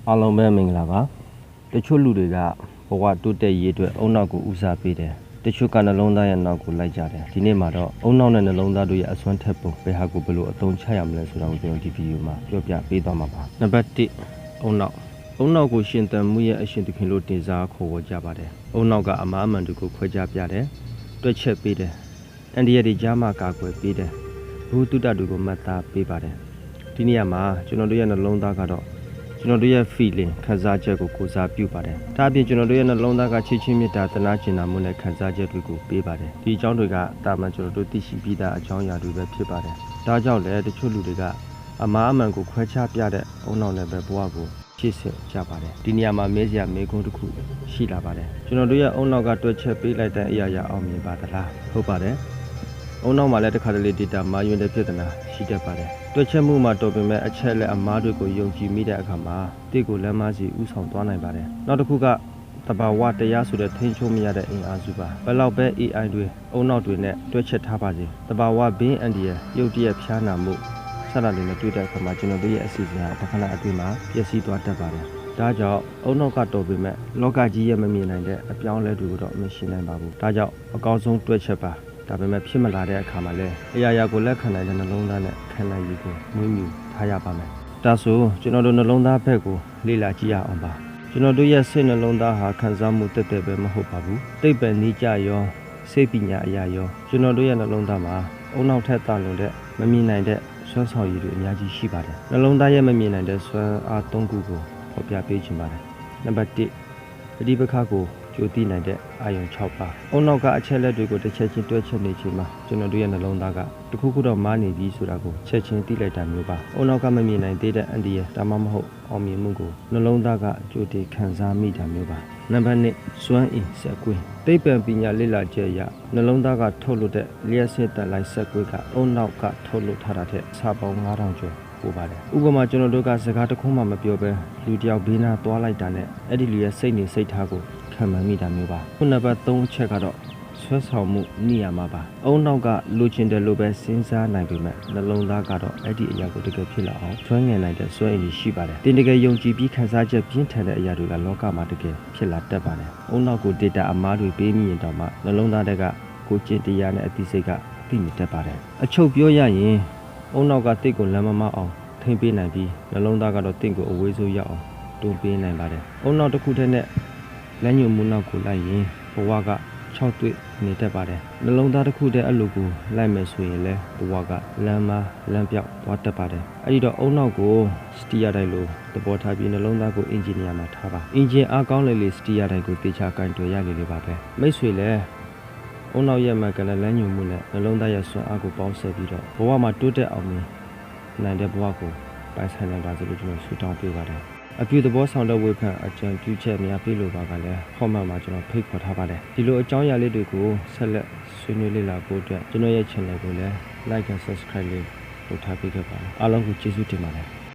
အားလုံးပဲမင်္ဂလာပါတချို့လူတွေကဘဝတိုးတက်ရေးအတွက်အုံနောက်ကိုဦးစားပေးတယ်တချို့ကနှလုံးသားရဲ့နောက်ကိုလိုက်ကြတယ်ဒီနေ့မှာတော့အုံနောက်နဲ့နှလုံးသားတို့ရဲ့အစွမ်းထက်ပုံဘယ်ဟာကိုဘယ်လိုအသုံးချရမလဲဆိုတာကိုကျွန်တော်ဒီဗီဒီယိုမှာပြောပြပေးသွားမှာပါနံပါတ်1အုံနောက်ကိုရှင်သန်မှုရဲ့အရှင်သခင်လို့တင်စားခေါ်ဝေါ်ကြပါတယ်အုံနောက်ကအမားအမှန်တို့ကိုခွဲခြားပြတယ်တွက်ချက်ပေးတယ်အန်ဒီရဒီကြားမှာကာကွယ်ပေးတယ်ဘုသူတ္တတို့ကိုမှတ်သားပေးပါတယ်ဒီနေရာမှာကျွန်တော်တို့ရဲ့နှလုံးသားကတော့ကျွန်တော်တို့ရဲ့ feeling ခံစားချက်ကိုကိုးစားပြုပါတယ်။ဒါအပြင်ကျွန်တော်တို့ရဲ့နှလုံးသားကချစ်ချင်းမေတ္တာသနာကျင်နာမှုနဲ့ခံစားချက်တွေကိုပေးပါတယ်။ဒီအကြောင်းတွေကတာမန်ကျွန်တော်တို့သိရှိပြီးသားအကြောင်းအရာတွေပဲဖြစ်ပါတယ်။ဒါကြောင့်လည်းတချို့လူတွေကအမားအမှန်ကိုခွဲခြားပြတဲ့အုံနောက်နဲ့ပဲဘဝကိုရှေ့ဆက်ကြပါတယ်။ဒီနေရာမှာမေးစရာမေးခွန်းတစ်ခုရှိလာပါတယ်။ကျွန်တော်တို့ရဲ့အုံနောက်ကတွက်ချက်ပေးလိုက်တဲ့အရာရာအောင်မြင်ပါသလား။ဟုတ်ပါတယ်။အုံနောက်မှာလည်းတစ်ခါတလေ data မှာယွန်းတဲ့ပြဿနာရှိတတ်ပါတယ်။တွက်ချက်မှုမှာတော်ပင်မဲ့အချက်လက်အမားတွေကိုယုံကြည်မိတဲ့အခါမှာတိတ်ကိုလမ်းမစီဥဆောင်သွားနိုင်ပါတယ်။နောက်တစ်ခုကတဘာဝတရားဆိုတဲ့ထိန်းချုပ်မရတဲ့အင်အားစုပါ။ဘယ်လောက်ပဲ AI တွေအုံနောက်တွေနဲ့တွက်ချက်ထားပါစေ။တဘာဝဘေးအန္တရာယ်ရုပ်တရက်ဖျားနာမှုစတာတွေနဲ့တွေ့တဲ့အခါမှာကျွန်တော်တို့ရဲ့အစီအစဉ်ဟာတစ်ခဏအတွင်းမှာပျက်စီးသွားတတ်ပါတယ်။ဒါကြောင့်အုံနောက်ကတော်ပင်မဲ့လောကကြီးရဲ့မမြင်နိုင်တဲ့အပြောင်းအလဲတွေကိုတော့မရှိနိုင်ပါဘူး။ဒါကြောင့်အကောင်းဆုံးတွက်ချက်ပါဒါပေမဲ့ဖြစ်မလာတဲ့အခါမှာလည်းအရာရာကိုလက်ခံနိုင်တဲ့နှလုံးသားနဲ့ခံနိုင်ရည်ကိုမွေးမြူထားရပါမယ်။ဒါဆိုကျွန်တော်တို့နှလုံးသားဘက်ကိုလေ့လာကြည့်ရအောင်ပါ။ကျွန်တော်တို့ရဲ့စိတ်နှလုံးသားဟာခံစားမှုတက်တက်ပဲမဟုတ်ပါဘူး။သိပ္ပံနည်းကြရောစိတ်ပညာအရာရောကျွန်တော်တို့ရဲ့နှလုံးသားမှာအုံနောက်ထက်သာလွန်တဲ့မမြင်နိုင်တဲ့စွမ်းဆောင်ရည်တွေအများကြီးရှိပါတယ်။နှလုံးသားရဲ့မမြင်နိုင်တဲ့စွမ်းအား၃ခုကိုဖော်ပြပေးချင်ပါတယ်။နံပါတ်1ပဋိပက္ခကိုကြိုသိနိုင်တဲ့အာယုံ6ပါအုံနောက်ကအချက်လက်တွေကိုတစ်ချက်ချင်းတွဲချက်နေချိန်မှာကျွန်တော်တို့ရဲ့နှလုံးသားကတခုခုတော့မားနေပြီဆိုတာကိုချက်ချင်းသိလိုက်တာမျိုးပါအုံနောက်ကမမြင်နိုင်သေးတဲ့အန်ဒီရဲ့ဒါမှမဟုတ်အောင်မြင်မှုကိုနှလုံးသားကကြိုတင်ခံစားမိတာမျိုးပါနံပါတ်2စွမ်းအင်စက်ကွင်းသိပ္ပံပညာလေ့လာချက်အရနှလုံးသားကထုတ်လွှတ်တဲ့လျှက်စစ်တန်လိုက်စက်ကွင်းကအုံနောက်ကထုတ်လွှတ်ထားတာတဲ့စာပေါင်း9000ကျော်ပို့ပါတယ်ဥပမာကျွန်တော်တို့ကစကားတစ်ခုမှမပြောဘဲလူတယောက်ဘေးနားသွားလိုက်တာနဲ့အဲ့ဒီလူရဲ့စိတ်နေစိတ်ထားကိုခံမှန်းမိတာမျိုးပါခုနံပါတ်3အချက်ကတော့ဆွဲဆောင်မှုနေရာမှာပါအုံနောက်ကလိုချင်တယ်လို့ပဲစဉ်းစားနိုင်ပေမဲ့နှလုံးသားကတော့အဲ့ဒီအရာကိုတကယ်ဖြစ်လာအောင်ကျွမ်းငင်နိုင်တဲ့စွမ်းအင်ရှိပါတယ်တင်တကယ်ယုံကြည်ပြီးခံစားချက်ပြင်းထန်တဲ့အရာတွေကလောကမှာတကယ်ဖြစ်လာတတ်ပါတယ်အုံနောက်ကို data အမားတွေပေးမိရင်တောင်မှနှလုံးသားတွေကကိုကျင့်တရားနဲ့အသိစိတ်ကသိမြင်တတ်ပါတယ်အချုပ်ပြောရရင်အုံနောက်ကတိတ်ကိုလမ်းမမအောင်ထိမ့်ပေးနိုင်ပြီးနှလုံးသားကတော့တင့်ကိုအဝေးဆုံးရောက်အောင်တွန်းပေးနိုင်ပါတယ်အုံနောက်တစ်ခုတည်းနဲ့လက်ညှိုးမှုနောက်ကိုလိုက်ရင်ဘဝက6တွေ့နေတတ်ပါတယ်နှလုံးသားတစ်ခုတည်းအလိုကိုလိုက်မယ်ဆိုရင်လည်းဘဝကလမ်းမလမ်းပြောက်သွားတတ်ပါတယ်အဲ့ဒီတော့အုံနောက်ကိုစတီးရတိုင်းလိုသဘောထားပြီးနှလုံးသားကိုအင်ဂျင်နီယာမှာထားပါအင်ဂျင်အားကောင်းလေစတီးရတိုင်းကိုတေချာကင်တွယ်ရလေပါပဲမိတ်ဆွေလည်းအုံနောက်ရဲ့မှကလည်းလမ်းညှိုးမှုနဲ့နှလုံးသားရဲ့စွမ်းအားကိုပေါင်းစပ်ပြီးတော့ဘဝမှာတိုးတက်အောင်နိုင်တဲ့ဘဝကိုပိုင်ဆိုင်နိုင်ပါစေလို့ကျွန်တော်ဆုတောင်းပေးပါတယ်အပြုသဘောဆောင်တဲ့ဝေဖန်အကြံပြုချက်များပေးလိုပါကလည်းဟော့မှန်မှာကျွန်တော်ဖိတ်ခေါ်ထားပါတယ်ဒီလိုအကြောင်းအရာလေးတွေကိုဆက်လက်ဆွေးနွေးလေ့လာဖို့အတွက်ကျွန်တော်ရဲ့ channel ကိုလည်း like and subscribe လေးလုပ်ထားပေးခဲ့ပါအားလုံးကိုကျေးဇူးတင်ပါတယ်